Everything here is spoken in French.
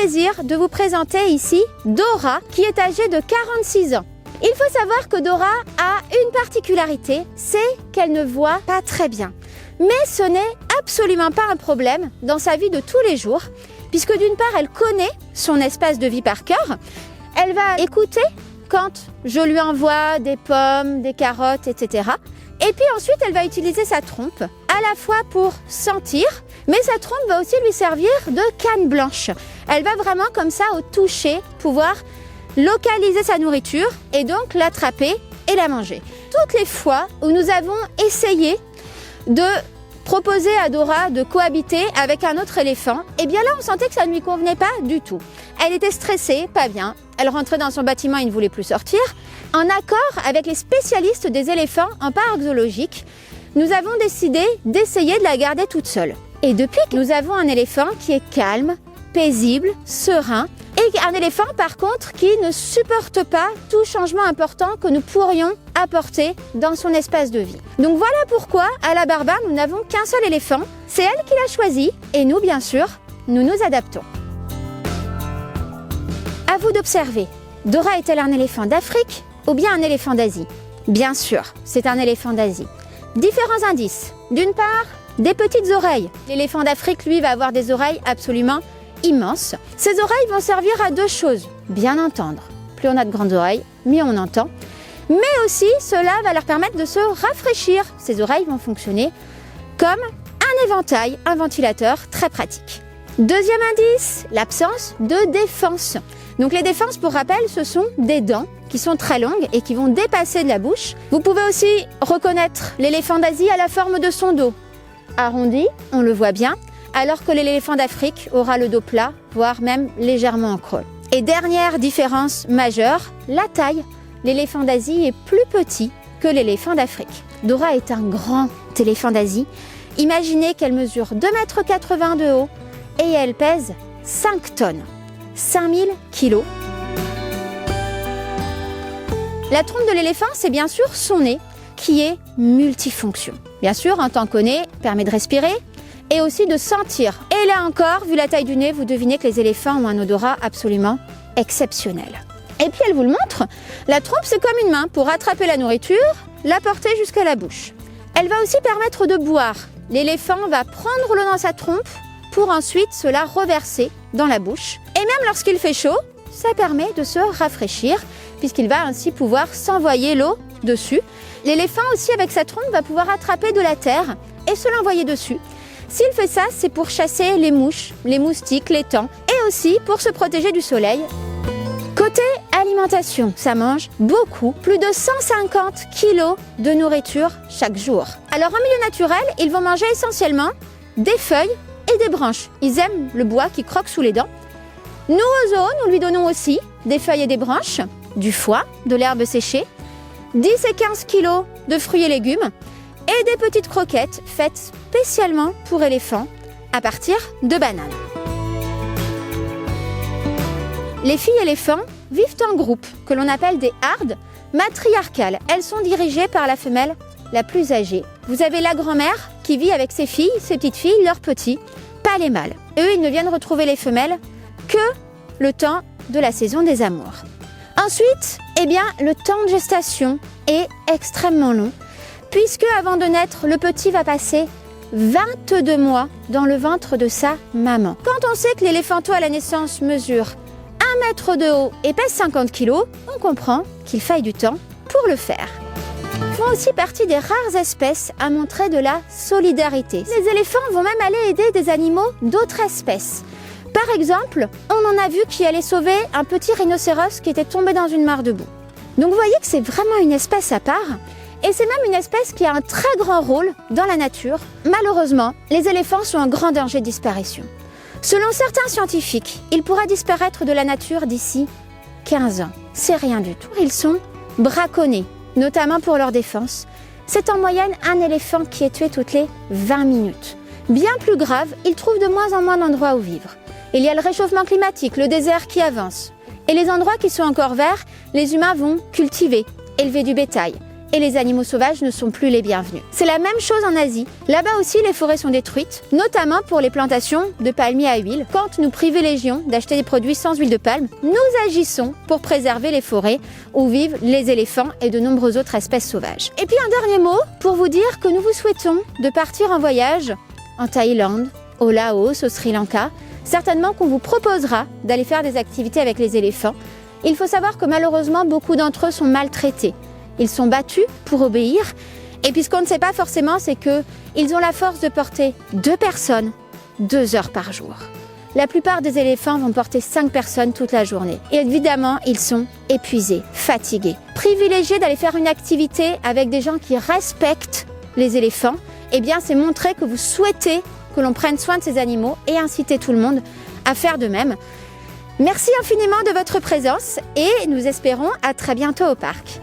plaisir de vous présenter ici Dora, qui est âgée de 46 ans. Il faut savoir que Dora a une particularité, c'est qu'elle ne voit pas très bien. Mais ce n'est absolument pas un problème dans sa vie de tous les jours, puisque d'une part, elle connaît son espace de vie par cœur. Elle va écouter quand je lui envoie des pommes, des carottes, etc. Et puis ensuite, elle va utiliser sa trompe, à la fois pour sentir, mais sa trompe va aussi lui servir de canne blanche. Elle va vraiment comme ça, au toucher, pouvoir localiser sa nourriture et donc l'attraper et la manger. Toutes les fois où nous avons essayé de proposer à Dora de cohabiter avec un autre éléphant, eh bien là on sentait que ça ne lui convenait pas du tout. Elle était stressée, pas bien, elle rentrait dans son bâtiment et ne voulait plus sortir. En accord avec les spécialistes des éléphants en parc zoologique, nous avons décidé d'essayer de la garder toute seule. Et depuis que nous avons un éléphant qui est calme, paisible, serein, et un éléphant par contre qui ne supporte pas tout changement important que nous pourrions apporter dans son espace de vie. Donc voilà pourquoi à la Barba nous n'avons qu'un seul éléphant, c'est elle qui l'a choisi et nous bien sûr, nous nous adaptons. À vous d'observer, Dora est-elle un éléphant d'Afrique ou bien un éléphant d'Asie? Bien sûr, c'est un éléphant d'Asie. Différents indices. D'une part, des petites oreilles. L'éléphant d'Afrique, lui, va avoir des oreilles absolument immenses. Ces oreilles vont servir à deux choses. Bien entendre. Plus on a de grandes oreilles, mieux on entend. Mais aussi, cela va leur permettre de se rafraîchir. Ces oreilles vont fonctionner comme un éventail, un ventilateur très pratique. Deuxième indice, l'absence de défense. Donc les défenses, pour rappel, ce sont des dents qui sont très longues et qui vont dépasser de la bouche. Vous pouvez aussi reconnaître l'éléphant d'Asie à la forme de son dos. Arrondi, on le voit bien, alors que l'éléphant d'Afrique aura le dos plat, voire même légèrement en creux. Et dernière différence majeure, la taille. L'éléphant d'Asie est plus petit que l'éléphant d'Afrique. Dora est un grand éléphant d'Asie. Imaginez qu'elle mesure 2,80 m de haut et elle pèse 5 tonnes, 5000 kilos. La trompe de l'éléphant, c'est bien sûr son nez, qui est multifonction. Bien sûr, un temps qu'on nez permet de respirer et aussi de sentir. Et là encore, vu la taille du nez, vous devinez que les éléphants ont un odorat absolument exceptionnel. Et puis elle vous le montre, la trompe c'est comme une main pour attraper la nourriture, la porter jusqu'à la bouche. Elle va aussi permettre de boire. L'éléphant va prendre l'eau dans sa trompe pour ensuite se la reverser dans la bouche. Et même lorsqu'il fait chaud, ça permet de se rafraîchir puisqu'il va ainsi pouvoir s'envoyer l'eau dessus. L'éléphant aussi avec sa trompe va pouvoir attraper de la terre et se l'envoyer dessus. S'il fait ça, c'est pour chasser les mouches, les moustiques, les taans et aussi pour se protéger du soleil. Côté alimentation, ça mange beaucoup, plus de 150 kg de nourriture chaque jour. Alors en milieu naturel, ils vont manger essentiellement des feuilles et des branches. Ils aiment le bois qui croque sous les dents. Nous, au zoo, nous lui donnons aussi des feuilles et des branches, du foie, de l'herbe séchée, 10 et 15 kg de fruits et légumes et des petites croquettes faites spécialement pour éléphants à partir de bananes. Les filles éléphants vivent en groupe, que l'on appelle des hardes matriarcales. Elles sont dirigées par la femelle la plus âgée. Vous avez la grand-mère qui vit avec ses filles, ses petites filles, leurs petits, pas les mâles. Eux, ils ne viennent retrouver les femelles que le temps de la saison des amours. Ensuite, eh bien, le temps de gestation est extrêmement long, puisque avant de naître, le petit va passer 22 mois dans le ventre de sa maman. Quand on sait que l'éléphanto à la naissance mesure 1 mètre de haut et pèse 50 kg, on comprend qu'il faille du temps pour le faire. Ils font aussi partie des rares espèces à montrer de la solidarité. Les éléphants vont même aller aider des animaux d'autres espèces. Par exemple, on en a vu qui allait sauver un petit rhinocéros qui était tombé dans une mare de boue. Donc vous voyez que c'est vraiment une espèce à part. Et c'est même une espèce qui a un très grand rôle dans la nature. Malheureusement, les éléphants sont en grand danger de disparition. Selon certains scientifiques, ils pourraient disparaître de la nature d'ici 15 ans. C'est rien du tout. Ils sont braconnés, notamment pour leur défense. C'est en moyenne un éléphant qui est tué toutes les 20 minutes. Bien plus grave, ils trouvent de moins en moins d'endroits où vivre. Il y a le réchauffement climatique, le désert qui avance. Et les endroits qui sont encore verts, les humains vont cultiver, élever du bétail. et les animaux sauvages ne sont plus les bienvenus. C'est la même chose en Asie. Là-bas aussi, les forêts sont détruites, notamment pour les plantations de palmiers à huile. Quand nous privilégions d'acheter des produits sans huile de palme, nous agissons pour préserver les forêts où vivent les éléphants et de nombreuses autres espèces sauvages. Et puis un dernier mot pour vous dire que nous vous souhaitons de partir en voyage en Thaïlande, au Laos, au Sri Lanka. Certainement qu'on vous proposera d'aller faire des activités avec les éléphants. Il faut savoir que malheureusement, beaucoup d'entre eux sont maltraités. Ils sont battus pour obéir. Et puis ce qu'on ne sait pas forcément, c'est qu'ils ont la force de porter 2 personnes 2 heures par jour. La plupart des éléphants vont porter 5 personnes toute la journée. Et évidemment, ils sont épuisés, fatigués. Privilégier d'aller faire une activité avec des gens qui respectent les éléphants, eh bien, c'est montrer que vous souhaitez que l'on prenne soin de ces animaux et inciter tout le monde à faire de même. Merci infiniment de votre présence et nous espérons à très bientôt au parc.